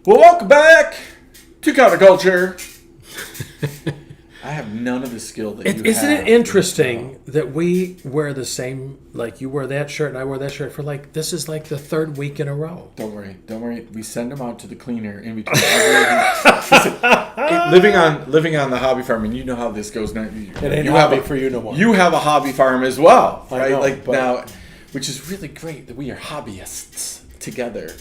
Well, welcome back to Counterculture. I have none of the skill that you have. Isn't it interesting that we wear the same, like you wear that shirt and I wear that shirt for this is like the third week in a row. Don't worry. We send them out to the cleaner in between. living on the hobby farm, and you know how this goes now. It ain't hobby for you no more. You have a hobby farm as well, right? I know, now, which is really great that we are hobbyists together.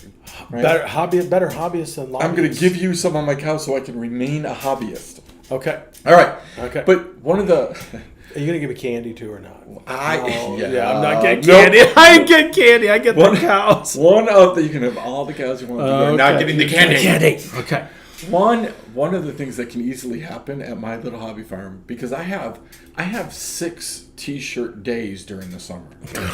Right? Better hobbyists than lobbyists. I'm going to give you some on my cow so I can remain a hobbyist. Okay. All right. Okay. But one of the... Are you going to give me candy too or not? Yeah, I'm not getting candy. Nope. I ain't getting candy. I get the cows. You can have all the cows you want. You're not getting the candy. Okay. One of the things that can easily happen at my little hobby farm, because I have 6 t-shirt days during the summer,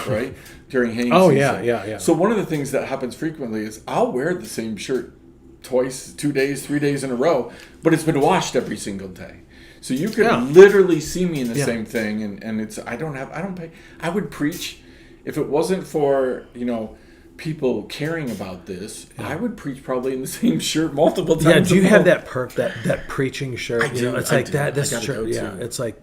right? During haying season. Yeah. So one of the things that happens frequently is I'll wear the same shirt twice, 2 days, 3 days in a row, but it's been washed every single day. So you could literally see me in the same thing, and it's I don't pay. I would preach if it wasn't for people caring about this. I would preach probably in the same shirt multiple times. Yeah, do you have that that preaching shirt? I do. It's I like do. that. This I gotta shirt, go yeah. to. It's like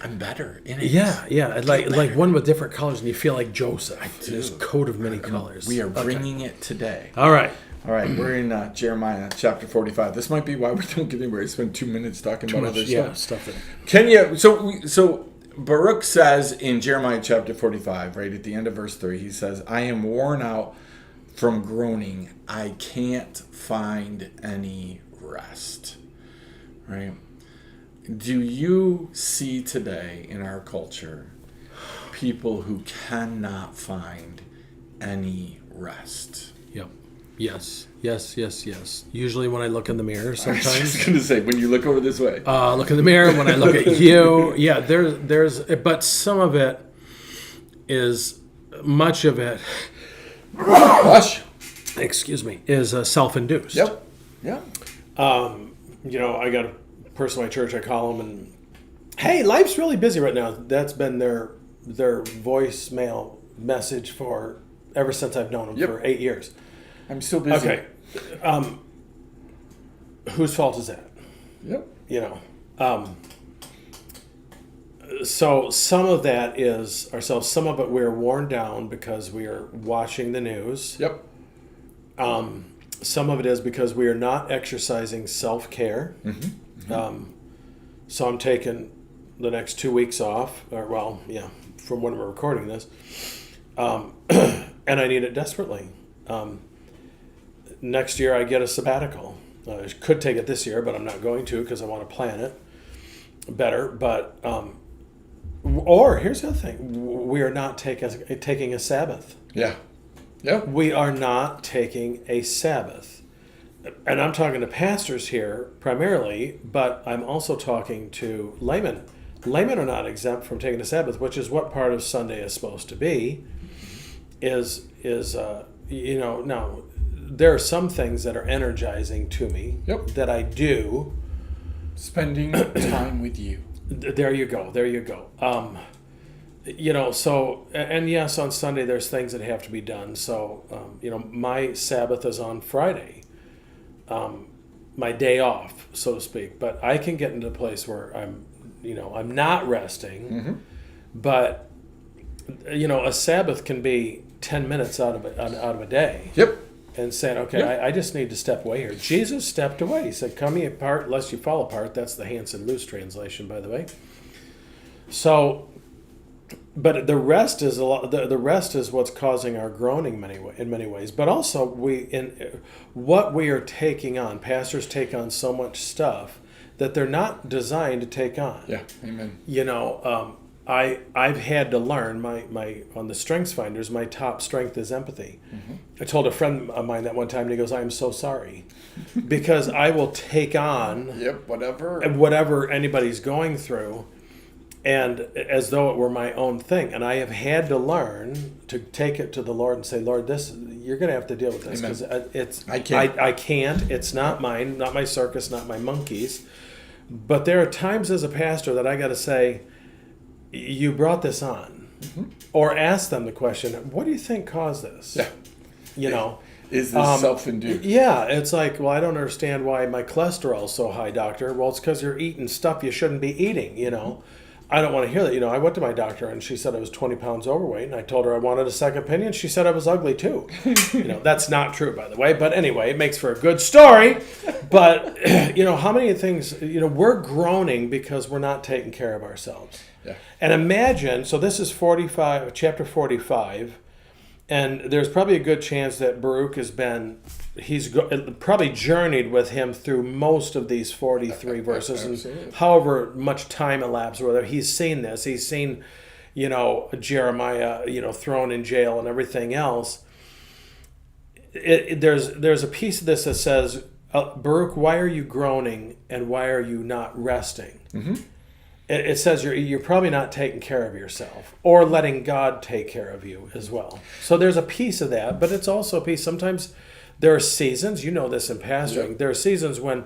I'm better in it. Yeah, like one with different colors, and you feel like Joseph. I do. His coat of many colors. We are bringing it today. All right, we're in Jeremiah chapter 45. This might be why we don't get anywhere. I spend 2 minutes talking about other stuff. That. So Baruch says in Jeremiah chapter 45, right at the end of verse 3, he says, "I am worn out from groaning. I can't find any rest." Right? Do you see today in our culture people who cannot find any rest? Yep. Yes. Usually when I look in the mirror, sometimes. I was just going to say, when you look over this way. Look in the mirror, when I look at you. Yeah, but some of it is, much of it, excuse me, is self-induced. Yep. Yeah. I got a person in my church, I call them, and, hey, life's really busy right now. That's been their voicemail message for ever since I've known them for 8 years. I'm still busy. Okay. Whose fault is that? Yep. So some of that is ourselves. Some of it we're worn down because we are watching the news. Yep. Some of it is because we are not exercising self-care. Mm-hmm. So I'm taking the next 2 weeks off, from when we're recording this, and I need it desperately. Next year I get a sabbatical. I could take it this year, but I'm not going to because I want to plan it better. But or here's the other thing: we are not taking a Sabbath. Yeah. Yep. We are not taking a Sabbath. And I'm talking to pastors here primarily, but I'm also talking to laymen. Laymen are not exempt from taking a Sabbath, which is what part of Sunday is supposed to be. Now there are some things that are energizing to me that I do. Spending time with you. There you go. So, and yes, on Sunday there's things that have to be done. So, my Sabbath is on Friday, my day off, so to speak. But I can get into a place where I'm not resting, but, a Sabbath can be 10 minutes out of a day. Yep. And saying, okay, I just need to step away here. Jesus stepped away. He said, "Come ye apart, lest you fall apart." That's the Hanson Luce translation, by the way. So, but the rest is the rest is what's causing our groaning in many ways. But also, what we are taking on, pastors take on so much stuff that they're not designed to take on. Yeah, amen. I've had to learn my on the Strengths Finders, my top strength is empathy. Mm-hmm. I told a friend of mine that one time, and he goes, "I am so sorry," because I will take on whatever anybody's going through, and as though it were my own thing. And I have had to learn to take it to the Lord and say, "Lord, you're going to have to deal with this because I can't. It's not mine, not my circus, not my monkeys." But there are times as a pastor that I got to say, "You brought this on," or ask them the question, "What do you think caused this?" Yeah. Is this self-induced? Yeah, it's like, well, I don't understand why my cholesterol is so high, doctor. Well, it's because you're eating stuff you shouldn't be eating, you know. I don't want to hear that. You know, I went to my doctor and she said I was 20 pounds overweight, and I told her I wanted a second opinion. She said I was ugly too. You know, that's not true, by the way. But anyway, it makes for a good story. But, you know, how many things, you know, we're groaning because we're not taking care of ourselves. Yeah. And imagine, so this is chapter 45. And there's probably a good chance that Baruch he's probably journeyed with him through most of these 43 verses. Absolutely. And however much time elapsed, whether he's seen this, he's seen, you know, Jeremiah, you know, thrown in jail and everything else. There's a piece of this that says, Baruch, why are you groaning and why are you not resting? Mm-hmm. It says you're probably not taking care of yourself or letting God take care of you as well. So there's a piece of that, but it's also a piece. Sometimes there are seasons, you know this in pastoring, Yep. there are seasons when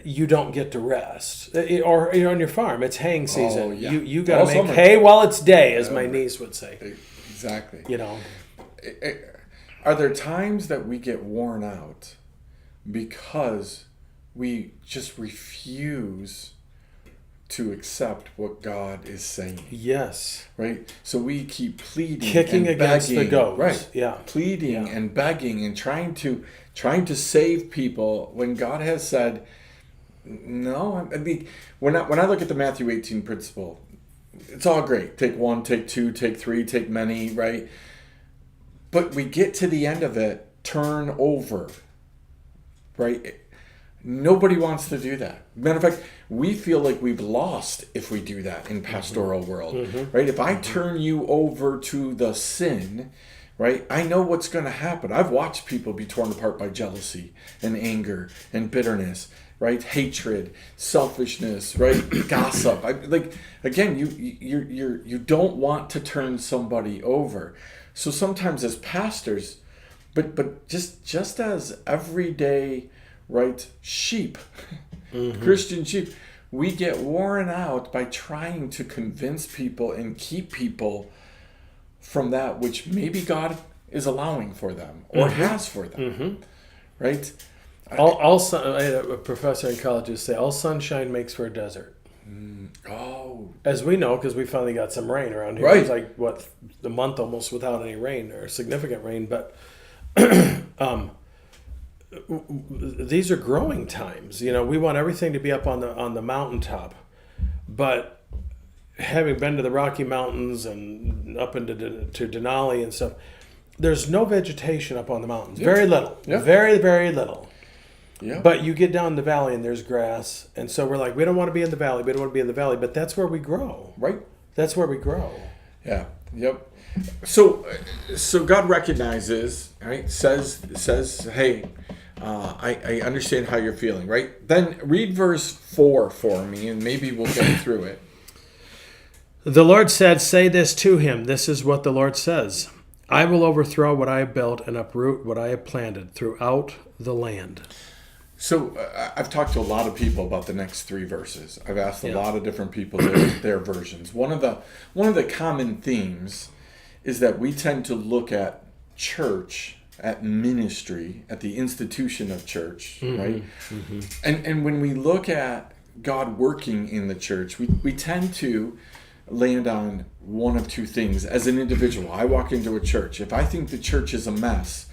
you don't get to rest. Or you're on your farm, it's haying season. Oh, yeah. You got to All make summer. hay while it's day, as my niece would say. Exactly. You know, Are there times that we get worn out because we just refuse to accept what God is saying? yes. Right? So we keep pleading, Kicking and against the begging, goats. right? Yeah. Pleading Yeah. and begging and trying to save people when God has said no. I mean, when I look at the Matthew 18 principle, it's all great. Take one, take two, take three, take many, right? But we get to the end of it, turn over, right? Nobody wants to do that. Matter of fact, we feel like we've lost if we do that in pastoral world, right? If I turn you over to the sin, right, I know what's going to happen. I've watched people be torn apart by jealousy and anger and bitterness, right? Hatred, selfishness, right? Gossip. Again, you don't want to turn somebody over. So sometimes as pastors, but just as everyday, right, sheep, Christian sheep, we get worn out by trying to convince people and keep people from that which maybe God is allowing for them or has for them, right? I had a professor in college who say, all sunshine makes for a desert. Oh, As we know, because we finally got some rain around here. Right. It was like, a month almost without any rain or significant rain. But these are growing times. You know, we want everything to be up on the mountaintop. But having been to the Rocky Mountains and up into to Denali and stuff, there's no vegetation up on the mountains. Yeah. Very little. Yeah. Very, very little. yeah. But you get down the valley and there's grass. And so we're like, we don't want to be in the valley. We don't want to be in the valley. But that's where we grow. Right. That's where we grow. Yeah. Yep. So God recognizes, right? Says, hey, I understand how you're feeling, right? Then read verse 4 for me, and maybe we'll get through it. The Lord said, say this to him. This is what the Lord says. I will overthrow what I have built and uproot what I have planted throughout the land. So I've talked to a lot of people about the next 3 verses. I've asked a Yeah. lot of different people their versions. One of the common themes is that we tend to look at church, at ministry, at the institution of church, right? Mm-hmm. And when we look at God working in the church, we tend to land on one of 2 things. As an individual, I walk into a church. If I think the church is a mess,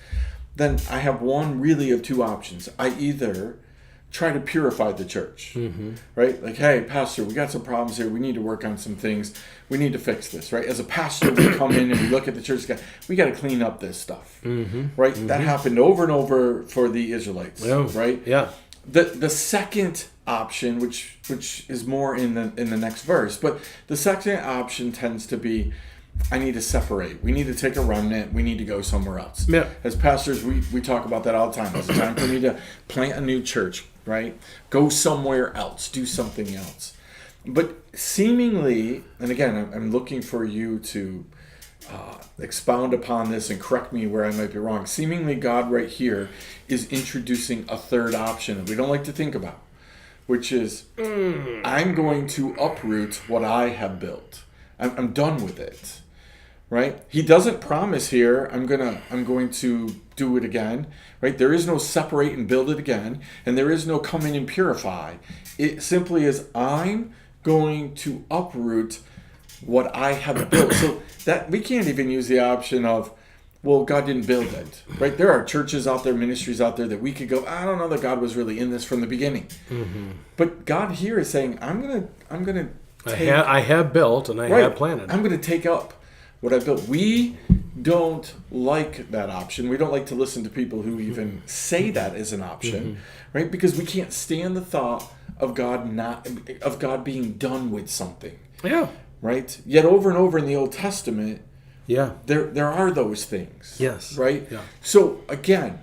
then I have one really of 2 options. I either try to purify the church, right? Like, hey, pastor, we got some problems here. We need to work on some things. We need to fix this, right? As a pastor, we come in and we look at the church. We got to clean up this stuff, right? That happened over and over for the Israelites, right? Yeah. The second option, which is more in the next verse, but the second option tends to be, I need to separate. We need to take a remnant. We need to go somewhere else. Yeah. As pastors, we talk about that all the time. It's time for me to plant a new church, right? Go somewhere else. Do something else. But seemingly, and again, I'm looking for you to expound upon this and correct me where I might be wrong. Seemingly, God right here is introducing a third option that we don't like to think about, which is, I'm going to uproot what I have built. I'm done with it. Right? He doesn't promise here, I'm going to do it again, right? There is no separate and build it again, and there is no come in and purify. It simply is, I'm going to uproot what I have built. So that we can't even use the option of, well, God didn't build it, right? There are churches out there, ministries out there that we could go, I don't know that God was really in this from the beginning. Mm-hmm. But God here is saying, I'm gonna take, I have built and I have planted. I'm gonna take up what I built. We don't like that option. We don't like to listen to people who even say that as an option, right? Because we can't stand the thought of God being done with something. Yeah. Right? Yet over and over in the Old Testament, yeah, there are those things. Yes. Right? Yeah. So again,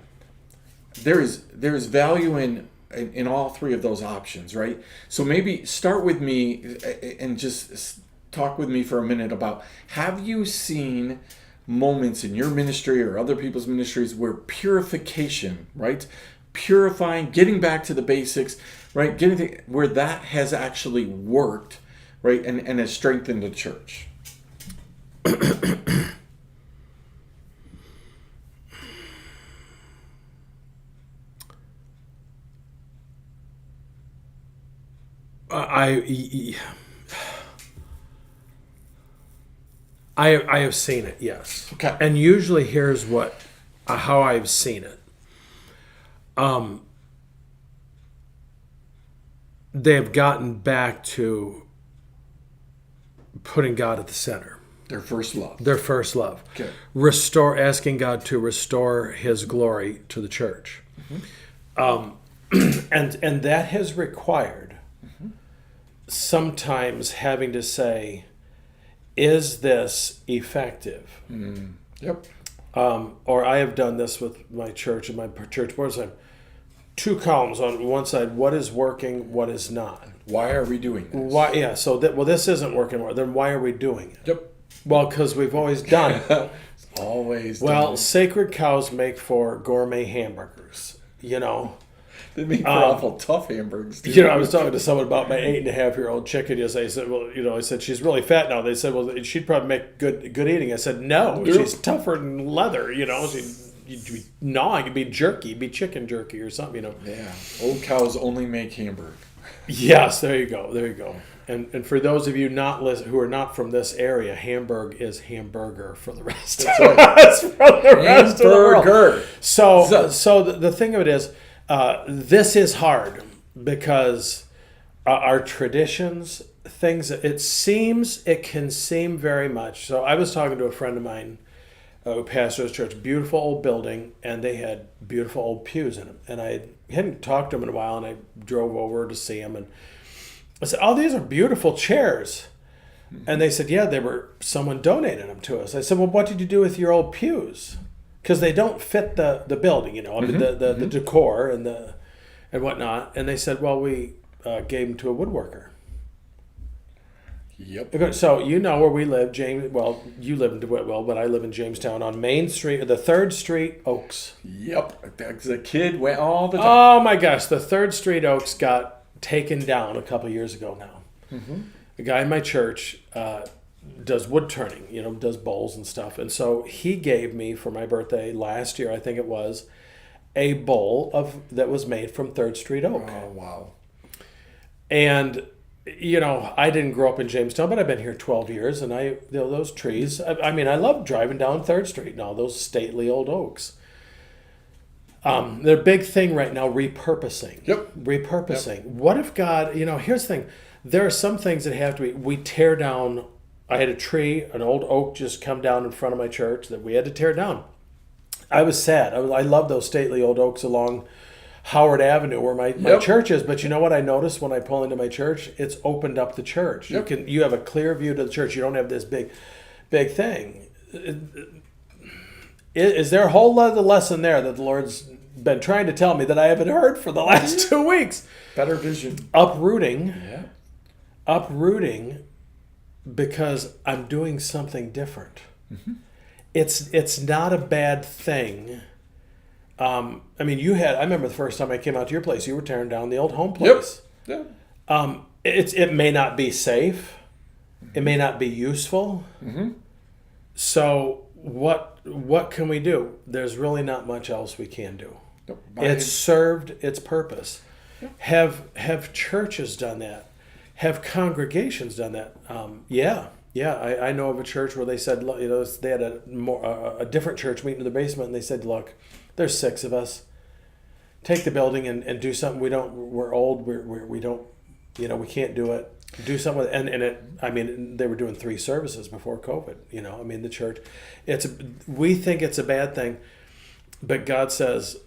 there's value in all three of those options, right? So maybe start with me and just talk with me for a minute about, have you seen moments in your ministry or other people's ministries where purification, right? Purifying, getting back to the basics, right? Where that has actually worked, right? And has strengthened the church. I have seen it, yes. Okay. And usually here's how I've seen it. They have gotten back to putting God at the center. Their first love. Their first love. Okay. Asking God to restore His glory to the church. Mm-hmm. And that has required sometimes having to say, is this effective? Yep. Or I have done this with my church and my church board. So two columns on one side: what is working, what is not. Why are we doing this? Why? Yeah. So this isn't working. Then why are we doing it? Yep. Well, because we've always done it. Always. Well, sacred cows make for gourmet hamburgers. They make for awful tough hamburgers. I was talking to someone about my 8.5-year-old chicken yesterday. I said, well, I said, she's really fat now. They said, well, she'd probably make good eating. I said, no, she's tougher than leather. You'd be gnawing, it'd be jerky, it'd be chicken jerky or something, Yeah. Old cows only make hamburger. Yes, there you go. And for those of you who are not from this area, Hamburg is hamburger for the rest. That's right. That's from the rest of the world. So the thing of it is, this is hard because our traditions, it can seem very much. So I was talking to a friend of mine who pastors a church, beautiful old building, and they had beautiful old pews in them. And I hadn't talked to him in a while, and I drove over to see him, and I said, oh, these are beautiful chairs. And they said, yeah, someone donated them to us. I said, well, what did you do with your old pews? Because they don't fit the building, the decor and whatnot. And they said, well, we gave them to a woodworker. Yep. So where we live, James. Well, you live in DeWitt, but I live in Jamestown on Main Street, the 3rd Street Oaks. Yep. The kid went all the time. Oh my gosh, the 3rd Street Oaks got taken down a couple years ago now. Mm-hmm. The guy in my church does wood turning, does bowls and stuff. And so he gave me for my birthday last year, I think it was, a bowl that was made from 3rd Street Oak. Oh, wow. And, I didn't grow up in Jamestown, but I've been here 12 years. And those trees, I love driving down 3rd Street and all those stately old oaks. Their big thing right now, repurposing. Yep. Repurposing. Yep. What if God, here's the thing. There are some things that have to be, we tear down. I had a tree, an old oak just come down in front of my church that we had to tear down. I was sad. I love those stately old oaks along Howard Avenue where my church is. But you know what I noticed when I pull into my church? It's opened up the church. Yep. You have a clear view to the church. You don't have this big thing. Is there a whole other lesson there that the Lord's been trying to tell me that I haven't heard for the last 2 weeks? Better vision. Uprooting because I'm doing something different. Mm-hmm. It's not a bad thing. I remember the first time I came out to your place, you were tearing down the old home place. Yep. It may not be safe. It may not be useful. Mm-hmm. So what what can we do? There's really not much else we can do. Nope. It's served its purpose. Have churches done that? Have congregations done that? I know of a church where they said, they had a different church meeting in the basement, and they said, look, there's 6 of us. Take the building and do something. We're old. We don't, we can't do it. Do something with it. They were doing 3 services before COVID. The church, we think it's a bad thing, but God says,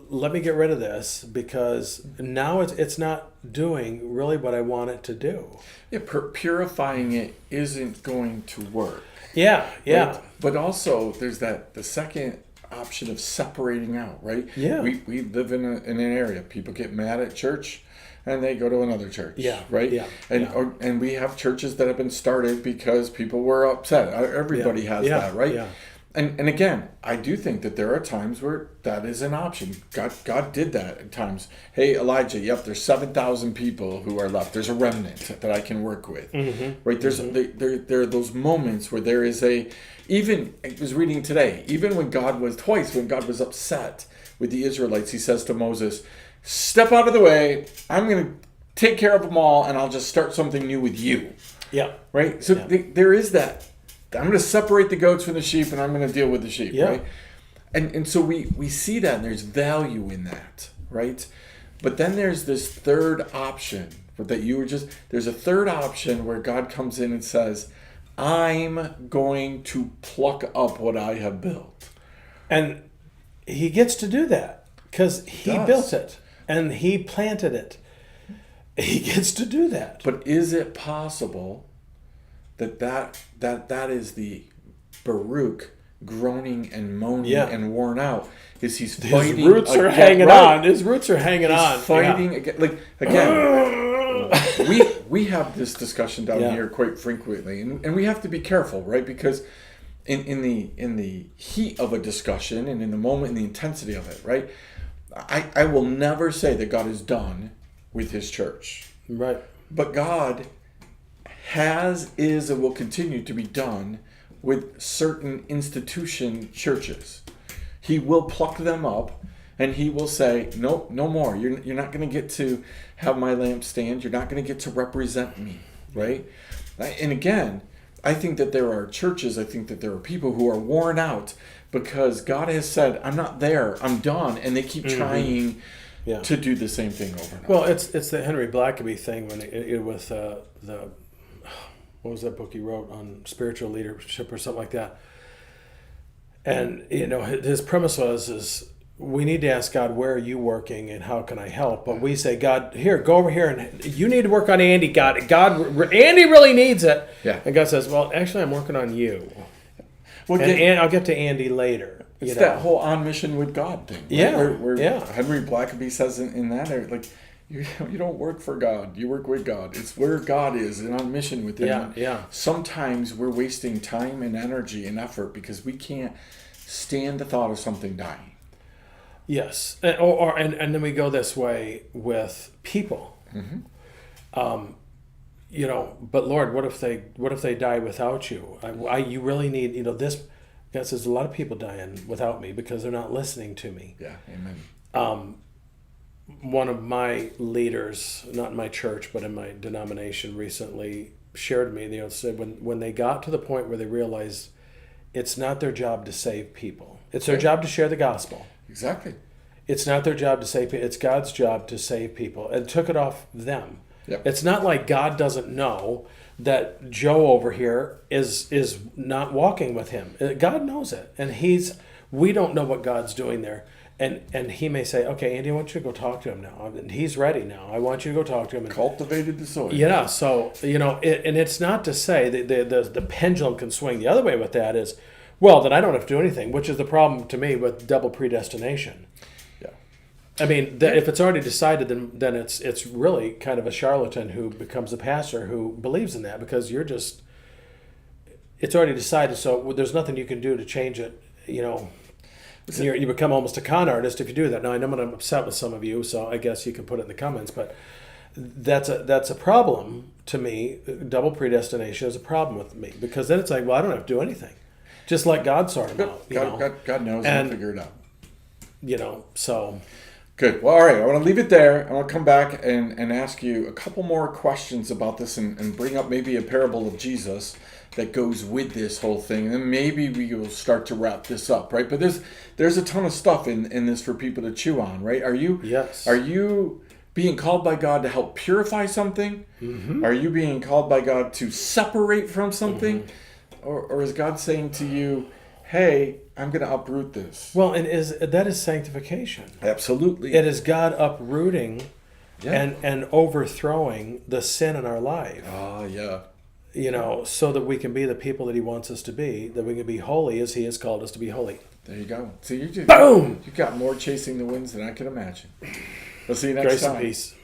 let me get rid of this, because now it's not doing really what I want it to do. Yeah, purifying it isn't going to work. Yeah. Right? But also, there's the second option of separating out, right? Yeah. We live in an area. People get mad at church, and they go to another church. Yeah. Right. Yeah. And we have churches that have been started because people were upset. Everybody has that, right? Yeah. And again, I do think that there are times where that is an option. God did that at times. Hey, Elijah, there's 7,000 people who are left. There's a remnant that I can work with. Mm-hmm. Right? There are those moments where there is I was reading today, even when God was upset with the Israelites, he says to Moses, step out of the way. I'm going to take care of them all, and I'll just start something new with you. Yeah. Right? So there is that. I'm going to separate the goats from the sheep, and I'm going to deal with the sheep, right? And so we see that, and there's value in that, right? But then there's this third option, there's a third option where God comes in and says, I'm going to pluck up what I have built. And he gets to do that because he built it and he planted it. He gets to do that. But is it possible that is the Baruch groaning and moaning and worn out? Is he's fighting? His roots are hanging on. His roots are hanging on. Fighting again. we have this discussion down here quite frequently, and we have to be careful, right? Because in the heat of a discussion and in the moment, in the intensity of it, right? I will never say that God is done with his church, right? But God is, and will continue to be done with certain institution churches. He will pluck them up, and he will say, nope, no more. You're not going to get to have my lampstand. You're not going to get to represent me, right? And again, I think that there are churches, I think that there are people who are worn out because God has said, I'm not there, I'm done, and they keep trying to do the same thing over and over. Well, it's the Henry Blackaby thing with what was that book he wrote on spiritual leadership or something like that? And his premise is we need to ask God, where are you working and how can I help? But we say, God, here, go over here and you need to work on Andy. God, Andy really needs it. Yeah. And God says, well, actually, I'm working on you. Well, and I'll get to Andy later. It's that whole on mission with God thing. Right? Yeah. Where Henry Blackaby says in that, like, you don't work for God, you work with God. It's where God is and on mission with him. Yeah. Sometimes we're wasting time and energy and effort because we can't stand the thought of something dying. Yes, and then we go this way with people. Mm-hmm. But Lord, what if they die without you? You really need this. God says a lot of people dying without me because they're not listening to me. Yeah, amen. One of my leaders, not in my church but in my denomination, recently shared with me. Said when they got to the point where they realized it's not their job to save people, it's their job to share the gospel. Exactly. It's not their job to save people. It's God's job to save people, and took it off them. Yep. It's not like God doesn't know that Joe over here is not walking with him. God knows it, and we don't know what God's doing there. And he may say, okay, Andy, I want you to go talk to him now. And he's ready now. I want you to go talk to him. And cultivated the soil. Yeah, so, and it's not to say that the pendulum can swing the other way with that is, well, then I don't have to do anything, which is the problem to me with double predestination. Yeah. I mean, if it's already decided, then it's really kind of a charlatan who becomes a pastor who believes in that because it's already decided, so there's nothing you can do to change it, You become almost a con artist if you do that. Now, I know I'm upset with some of you, so I guess you can put it in the comments, but that's a problem to me. Double predestination is a problem with me because then it's like, well, I don't have to do anything. Just let God sort them out. God knows And- and figure it out. So Good. Well, all right. I want to leave it there. I want to come back and ask you a couple more questions about this and bring up maybe a parable of Jesus that goes with this whole thing. And then maybe we will start to wrap this up, right? But there's a ton of stuff in this for people to chew on, right? Are you being called by God to help purify something? Mm-hmm. Are you being called by God to separate from something? Mm-hmm. Or is God saying to you, hey, I'm going to uproot this? Well, and that is sanctification. Absolutely. It is God uprooting and overthrowing the sin in our life. Oh, yeah. So that we can be the people that he wants us to be, that we can be holy as he has called us to be holy. There you go. So you Boom! You got more chasing the winds than I could imagine. We'll see you next time. Grace and peace.